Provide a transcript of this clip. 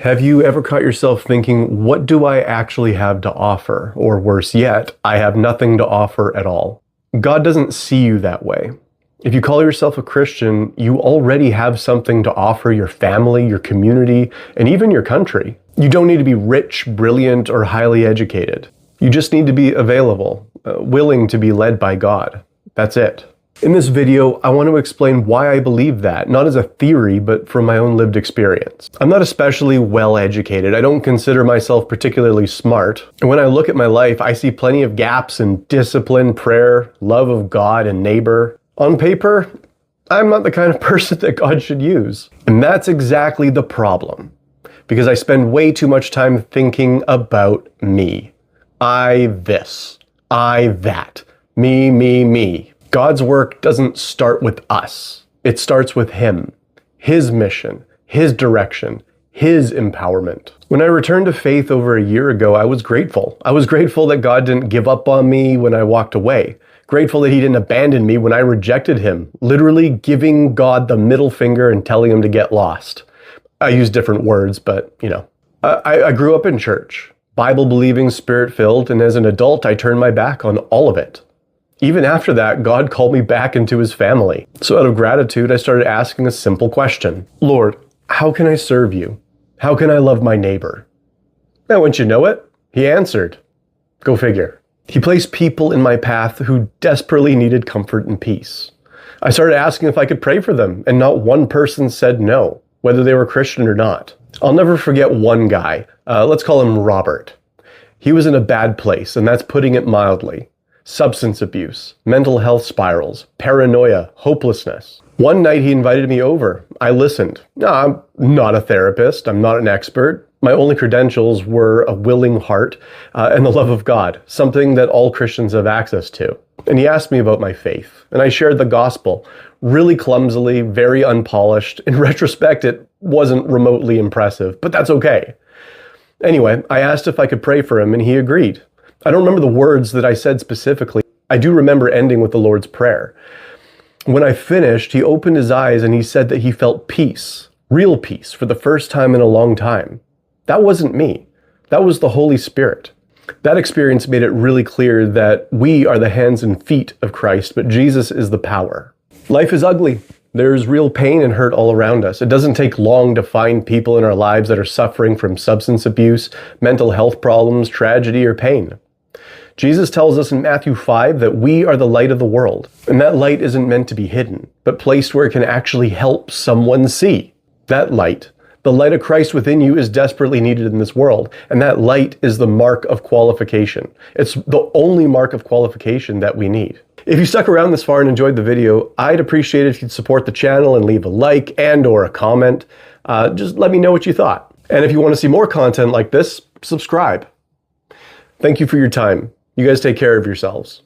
Have you ever caught yourself thinking, what do I actually have to offer? Or worse yet, I have nothing to offer at all. God doesn't see you that way. If you call yourself a Christian, you already have something to offer your family, your community, and even your country. You don't need to be rich, brilliant, or highly educated. You just need to be available, willing to be led by God. That's it. In this video, I want to explain why I believe that, not as a theory, but from my own lived experience. I'm not especially well educated. I don't consider myself particularly smart. And when I look at my life, I see plenty of gaps in discipline, prayer, love of God, and neighbor. On paper, I'm not the kind of person that God should use. And that's exactly the problem. Because I spend way too much time thinking about me. I this. I that. Me. God's work doesn't start with us. It starts with Him, His mission, His direction, His empowerment. When I returned to faith over a year ago, I was grateful. I was grateful that God didn't give up on me when I walked away. Grateful that He didn't abandon me when I rejected Him, literally giving God the middle finger and telling Him to get lost. I use different words, but you know. I grew up in church, Bible-believing, Spirit-filled, and as an adult, I turned my back on all of it. Even after that, God called me back into His family. So out of gratitude, I started asking a simple question. Lord, how can I serve You? How can I love my neighbor? Now, wouldn't you know it? He answered. Go figure. He placed people in my path who desperately needed comfort and peace. I started asking if I could pray for them, and not one person said no, whether they were Christian or not. I'll never forget one guy. Let's call him Robert. He was in a bad place, and that's putting it mildly. Substance abuse, mental health spirals, paranoia, hopelessness. One night he invited me over. I listened. No, I'm not a therapist. I'm not an expert. My only credentials were a willing heart and the love of God, something that all Christians have access to. And he asked me about my faith, and I shared the gospel, really clumsily, very unpolished. In retrospect, it wasn't remotely impressive, but that's okay. Anyway, I asked if I could pray for him, and he agreed. I don't remember the words that I said specifically. I do remember ending with the Lord's Prayer. When I finished, he opened his eyes and he said that he felt peace, real peace, for the first time in a long time. That wasn't me. That was the Holy Spirit. That experience made it really clear that we are the hands and feet of Christ, but Jesus is the power. Life is ugly. There's real pain and hurt all around us. It doesn't take long to find people in our lives that are suffering from substance abuse, mental health problems, tragedy, or pain. Jesus tells us in Matthew 5 that we are the light of the world, and that light isn't meant to be hidden, but placed where it can actually help someone see. That light, the light of Christ within you, is desperately needed in this world, and that light is the mark of qualification. It's the only mark of qualification that we need. If you stuck around this far and enjoyed the video, I'd appreciate it if you'd support the channel and leave a like and/or a comment. Just let me know what you thought. And if you want to see more content like this, subscribe. Thank you for your time. You guys take care of yourselves.